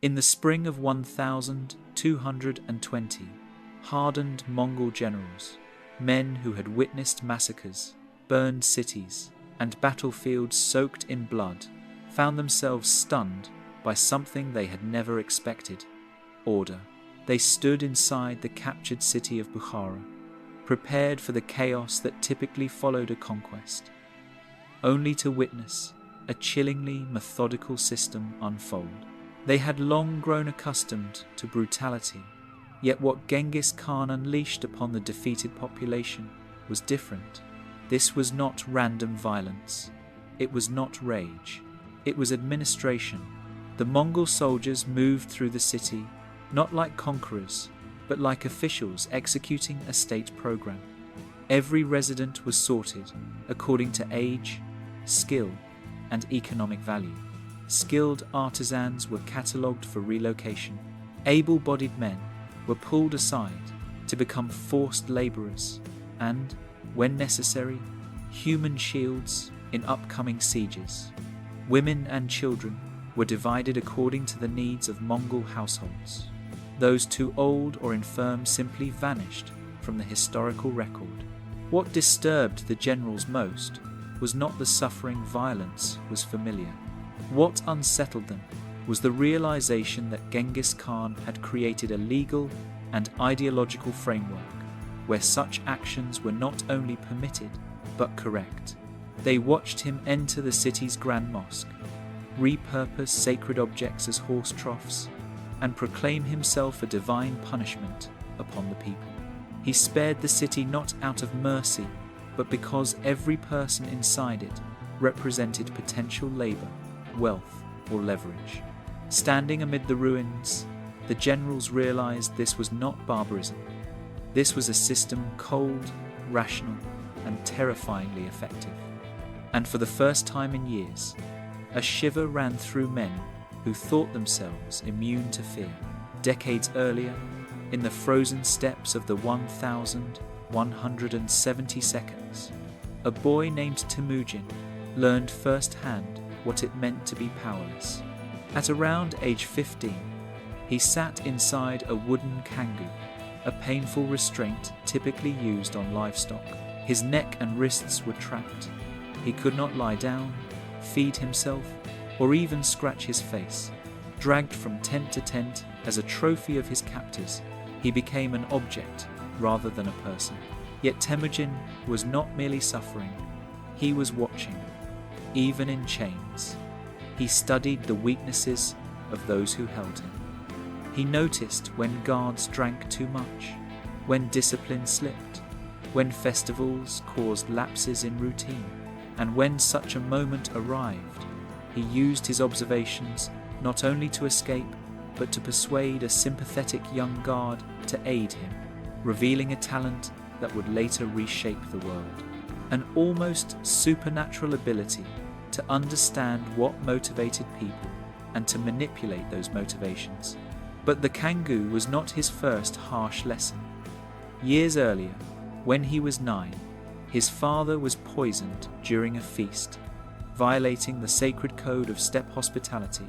In the spring of 1220, hardened Mongol generals, men who had witnessed massacres, burned cities, and battlefields soaked in blood, found themselves stunned by something they had never expected: order. They stood inside the captured city of Bukhara, prepared for the chaos that typically followed a conquest, only to witness a chillingly methodical system unfold. They had long grown accustomed to brutality, yet what Genghis Khan unleashed upon the defeated population was different. This was not random violence. It was not rage. It was administration. The Mongol soldiers moved through the city, not like conquerors, but like officials executing a state program. Every resident was sorted according to age, skill, and economic value. Skilled artisans were catalogued for relocation. Able-bodied men were pulled aside to become forced laborers and, when necessary, human shields in upcoming sieges. Women and children were divided according to the needs of Mongol households. Those too old or infirm simply vanished from the historical record. What disturbed the generals most was not the suffering. Violence was familiar. What unsettled them was the realization that Genghis Khan had created a legal and ideological framework where such actions were not only permitted but correct. They watched him enter the city's grand mosque, repurpose sacred objects as horse troughs, and proclaim himself a divine punishment upon the people. He spared the city not out of mercy, but because every person inside it represented potential labor, wealth, or leverage. Standing amid the ruins, the generals realized this was not barbarism. This was a system cold, rational, and terrifyingly effective. And for the first time in years, a shiver ran through men who thought themselves immune to fear. Decades earlier, in the frozen steppes of the 1172nd, a boy named Temujin learned firsthand what it meant to be powerless. At around age 15, he sat inside a wooden kangu, a painful restraint typically used on livestock. His neck and wrists were trapped. He could not lie down, feed himself, or even scratch his face. Dragged from tent to tent as a trophy of his captors, he became an object rather than a person. Yet Temujin was not merely suffering, he was watching, even in chains. He studied the weaknesses of those who held him. He noticed when guards drank too much, when discipline slipped, when festivals caused lapses in routine, and when such a moment arrived, he used his observations not only to escape, but to persuade a sympathetic young guard to aid him, revealing a talent that would later reshape the world. An almost supernatural ability to understand what motivated people and to manipulate those motivations. But the kangu was not his first harsh lesson. Years earlier, when he was 9, his father was poisoned during a feast, violating the sacred code of steppe hospitality.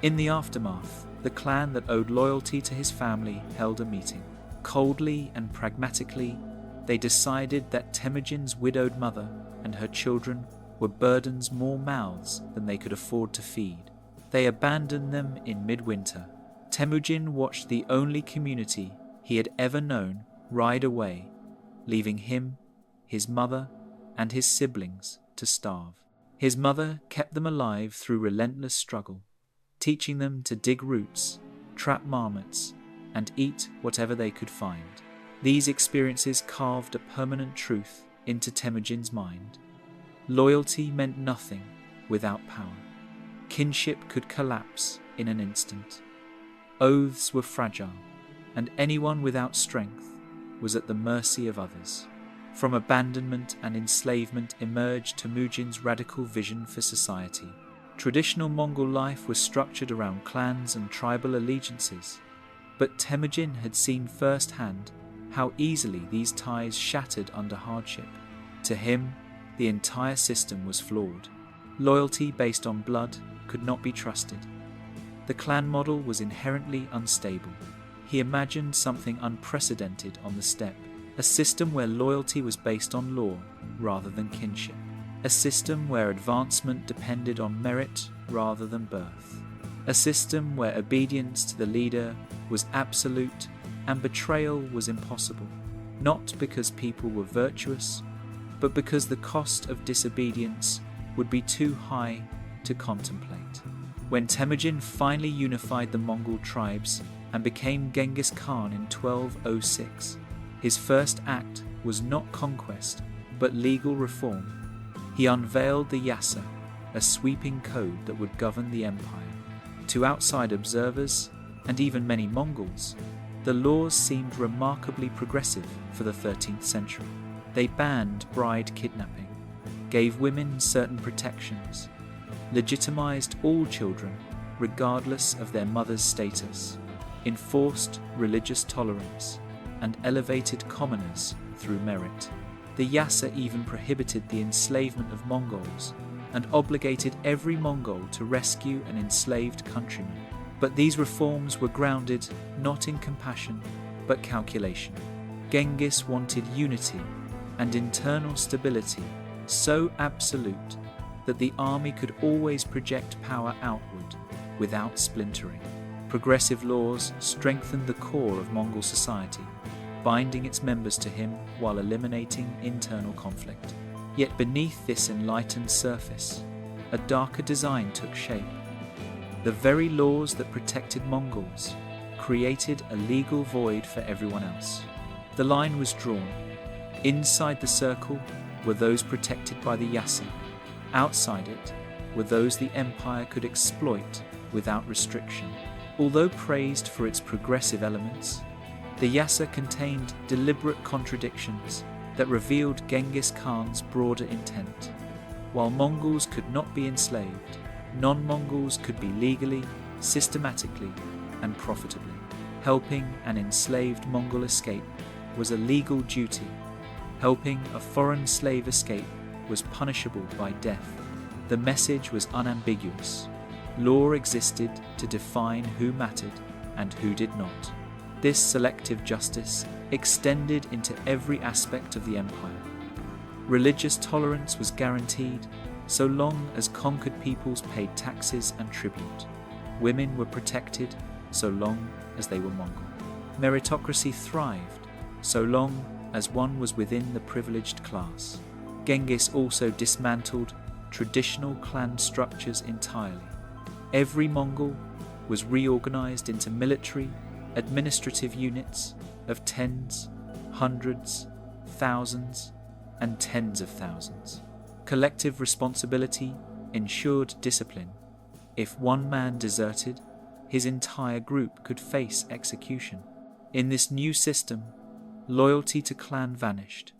In the aftermath, the clan that owed loyalty to his family held a meeting. Coldly and pragmatically, they decided that Temujin's widowed mother and her children were burdens more mouths than they could afford to feed. They abandoned them in midwinter. Temujin watched the only community he had ever known ride away, leaving him, his mother, and his siblings to starve. His mother kept them alive through relentless struggle, teaching them to dig roots, trap marmots, and eat whatever they could find. These experiences carved a permanent truth into Temujin's mind. Loyalty meant nothing without power. Kinship could collapse in an instant. Oaths were fragile, and anyone without strength was at the mercy of others. From abandonment and enslavement emerged Temujin's radical vision for society. Traditional Mongol life was structured around clans and tribal allegiances, but Temujin had seen firsthand how easily these ties shattered under hardship. To him, the entire system was flawed. Loyalty based on blood could not be trusted. The clan model was inherently unstable. He imagined something unprecedented on the steppe, a system where loyalty was based on law rather than kinship, a system where advancement depended on merit rather than birth, a system where obedience to the leader was absolute and betrayal was impossible, not because people were virtuous, but because the cost of disobedience would be too high to contemplate. When Temujin finally unified the Mongol tribes and became Genghis Khan in 1206, his first act was not conquest, but legal reform. He unveiled the Yassa, a sweeping code that would govern the empire. To outside observers, and even many Mongols, the laws seemed remarkably progressive for the 13th century. They banned bride kidnapping, gave women certain protections, legitimized all children regardless of their mother's status, enforced religious tolerance, and elevated commoners through merit. The Yassa even prohibited the enslavement of Mongols and obligated every Mongol to rescue an enslaved countryman. But these reforms were grounded not in compassion, but calculation. Genghis wanted unity and internal stability so absolute that the army could always project power outward without splintering. Progressive laws strengthened the core of Mongol society, binding its members to him while eliminating internal conflict. Yet beneath this enlightened surface, a darker design took shape. The very laws that protected Mongols created a legal void for everyone else. The line was drawn. Inside the circle were those protected by the Yassa. Outside it were those the empire could exploit without restriction. Although praised for its progressive elements, the Yassa contained deliberate contradictions that revealed Genghis Khan's broader intent. While Mongols could not be enslaved, non-Mongols could be legally, systematically, and profitably. Helping an enslaved Mongol escape was a legal duty. Helping a foreign slave escape was punishable by death. The message was unambiguous. Law existed to define who mattered and who did not. This selective justice extended into every aspect of the empire. Religious tolerance was guaranteed so long as conquered peoples paid taxes and tribute. Women were protected so long as they were Mongol. Meritocracy thrived so long as one was within the privileged class. Genghis also dismantled traditional clan structures entirely. Every Mongol was reorganized into military, administrative units of tens, hundreds, thousands, and tens of thousands. Collective responsibility ensured discipline. If one man deserted, his entire group could face execution. In this new system, loyalty to clan vanished,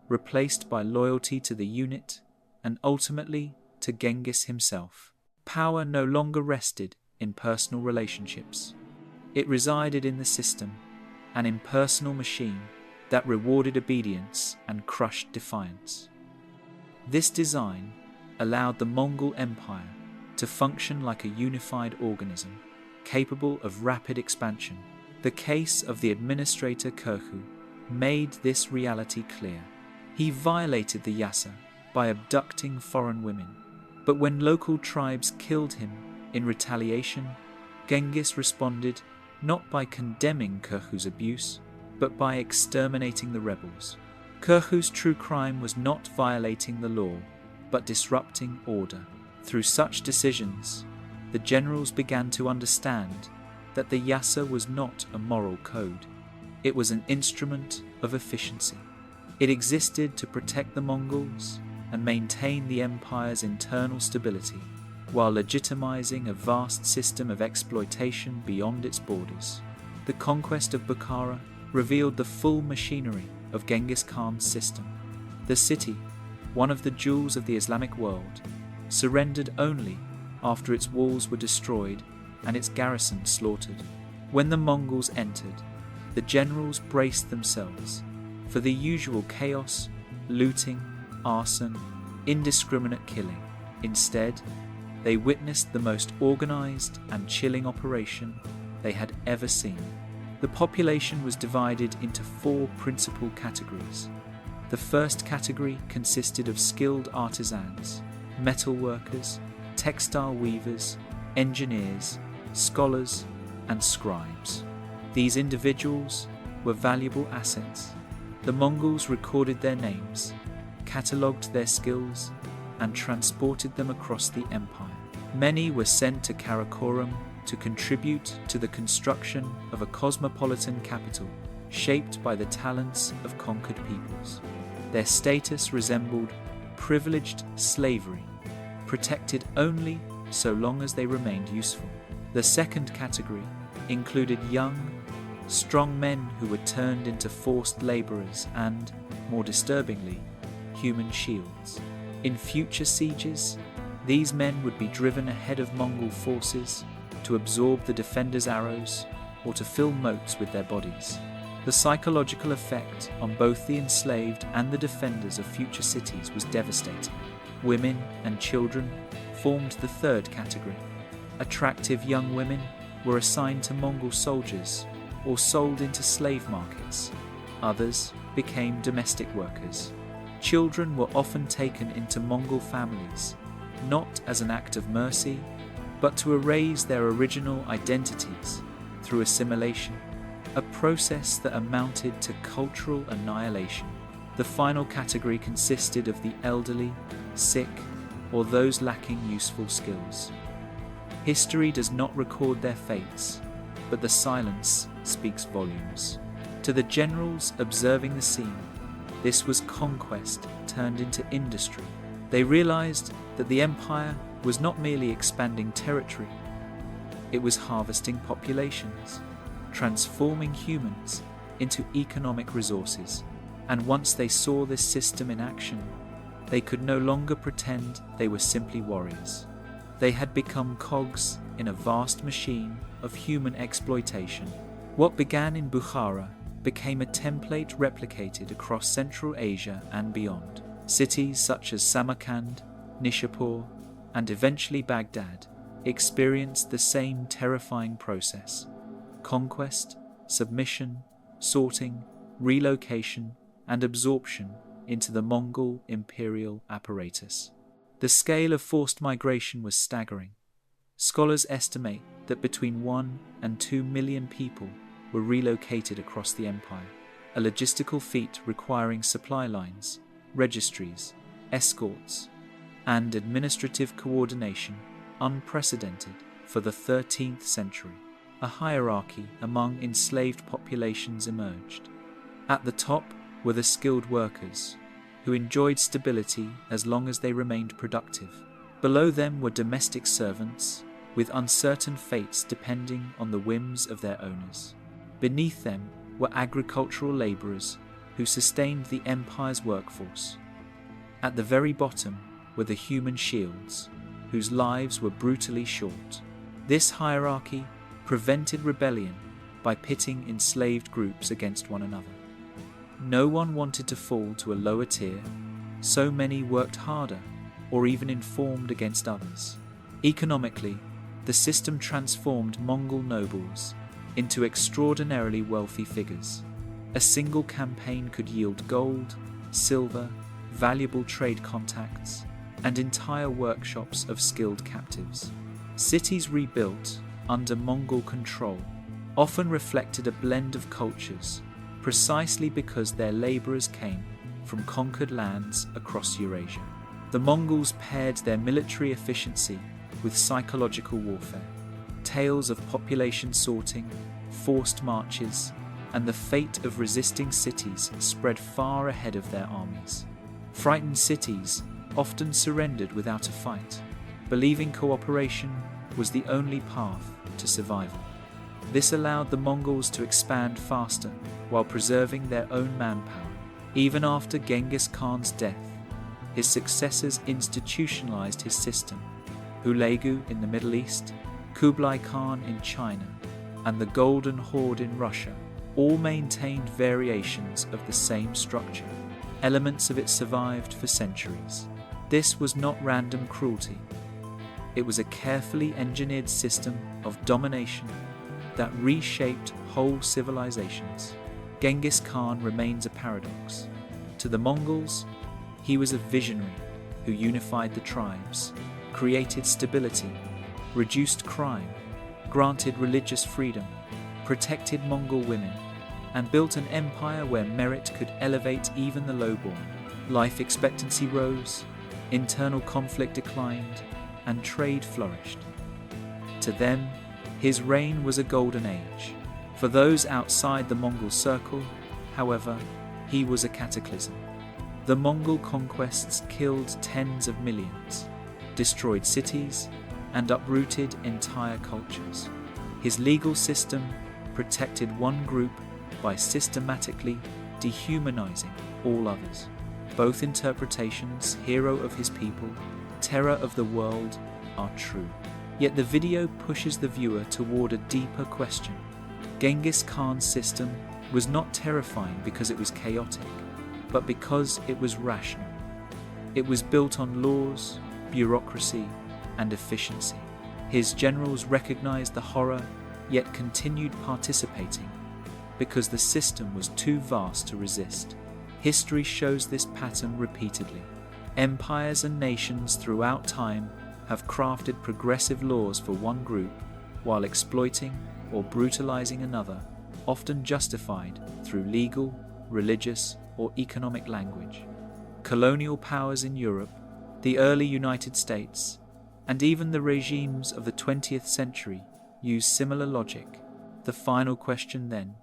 replaced by loyalty to the unit and ultimately to Genghis himself. Power no longer rested in personal relationships. It resided in the system, an impersonal machine that rewarded obedience and crushed defiance. This design allowed the Mongol Empire to function like a unified organism, capable of rapid expansion. The case of the administrator Kurhu made this reality clear. He violated the Yassa by abducting foreign women, but when local tribes killed him in retaliation, Genghis responded not by condemning Kurhu's abuse, but by exterminating the rebels. Kurhu's true crime was not violating the law, but disrupting order. Through such decisions, the generals began to understand that the Yassa was not a moral code. It was an instrument of efficiency. It existed to protect the Mongols and maintain the empire's internal stability, while legitimizing a vast system of exploitation beyond its borders. The conquest of Bukhara revealed the full machinery of Genghis Khan's system. The city, one of the jewels of the Islamic world, surrendered only after its walls were destroyed and its garrison slaughtered. When the Mongols entered, the generals braced themselves for the usual chaos, looting, arson, indiscriminate killing. Instead, they witnessed the most organized and chilling operation they had ever seen. The population was divided into 4 principal categories. The first category consisted of skilled artisans, metal workers, textile weavers, engineers, scholars, and scribes. These individuals were valuable assets. The Mongols recorded their names, catalogued their skills, and transported them across the empire. Many were sent to Karakoram to contribute to the construction of a cosmopolitan capital shaped by the talents of conquered peoples. Their status resembled privileged slavery, protected only so long as they remained useful. The second category included young, strong men who were turned into forced laborers and, more disturbingly, human shields. In future sieges, these men would be driven ahead of Mongol forces to absorb the defenders' arrows or to fill moats with their bodies. The psychological effect on both the enslaved and the defenders of future cities was devastating. Women and children formed the third category. Attractive young women were assigned to Mongol soldiers or sold into slave markets. Others became domestic workers. Children were often taken into Mongol families, not as an act of mercy, but to erase their original identities through assimilation, a process that amounted to cultural annihilation. The final category consisted of the elderly, sick, or those lacking useful skills. History does not record their fates, but the silence speaks volumes. To the generals observing the scene, this was conquest turned into industry. They realized that the empire was not merely expanding territory, it was harvesting populations, transforming humans into economic resources. And once they saw this system in action, they could no longer pretend they were simply warriors. They had become cogs in a vast machine of human exploitation. What began in Bukhara became a template replicated across Central Asia and beyond. Cities such as Samarkand, Nishapur, and eventually Baghdad experienced the same terrifying process: conquest, submission, sorting, relocation, and absorption into the Mongol imperial apparatus. The scale of forced migration was staggering. Scholars estimate that between 1 and 2 million people were relocated across the empire, a logistical feat requiring supply lines, registries, escorts, and administrative coordination unprecedented for the 13th century. A hierarchy among enslaved populations emerged. At the top were the skilled workers, who enjoyed stability as long as they remained productive. Below them were domestic servants, with uncertain fates depending on the whims of their owners. Beneath them were agricultural laborers who sustained the empire's workforce. At the very bottom were the human shields, whose lives were brutally short. This hierarchy prevented rebellion by pitting enslaved groups against one another. No one wanted to fall to a lower tier, so many worked harder or even informed against others. Economically, the system transformed Mongol nobles into extraordinarily wealthy figures. A single campaign could yield gold, silver, valuable trade contacts, and entire workshops of skilled captives. Cities rebuilt under Mongol control often reflected a blend of cultures, precisely because their laborers came from conquered lands across Eurasia. The Mongols paired their military efficiency with psychological warfare. Tales of population sorting, forced marches, and the fate of resisting cities spread far ahead of their armies. Frightened cities often surrendered without a fight, believing cooperation was the only path to survival. This allowed the Mongols to expand faster while preserving their own manpower. Even after Genghis Khan's death, his successors institutionalized his system. Hulegu in the Middle East, Kublai Khan in China, and the Golden Horde in Russia all maintained variations of the same structure. Elements of it survived for centuries. This was not random cruelty. It was a carefully engineered system of domination that reshaped whole civilizations. Genghis Khan remains a paradox. To the Mongols, he was a visionary who unified the tribes, created stability, reduced crime, granted religious freedom, protected Mongol women, and built an empire where merit could elevate even the lowborn. Life expectancy rose, internal conflict declined, and trade flourished. To them, his reign was a golden age. For those outside the Mongol circle, however, he was a cataclysm. The Mongol conquests killed tens of millions, destroyed cities, and uprooted entire cultures. His legal system protected one group by systematically dehumanizing all others. Both interpretations, hero of his people, terror of the world, are true. Yet the video pushes the viewer toward a deeper question. Genghis Khan's system was not terrifying because it was chaotic, but because it was rational. It was built on laws, bureaucracy, and efficiency. His generals recognized the horror, yet continued participating because the system was too vast to resist. History shows this pattern repeatedly. Empires and nations throughout time have crafted progressive laws for one group while exploiting or brutalizing another, often justified through legal, religious, or economic language. Colonial powers in Europe, the early United States, and even the regimes of the 20th century use similar logic. The final question, then,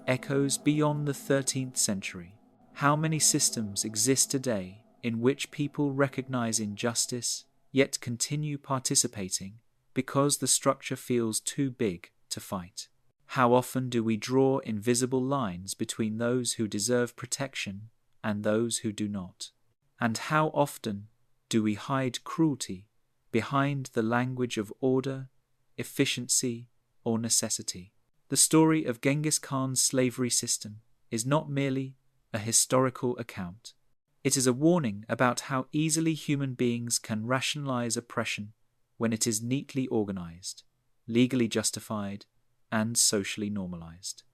echoes beyond the 13th century. How many systems exist today in which people recognize injustice, yet continue participating because the structure feels too big to fight? How often do we draw invisible lines between those who deserve protection and those who do not? And how often do we hide cruelty behind the language of order, efficiency, or necessity? The story of Genghis Khan's slavery system is not merely a historical account. It is a warning about how easily human beings can rationalize oppression when it is neatly organized, legally justified, and socially normalized.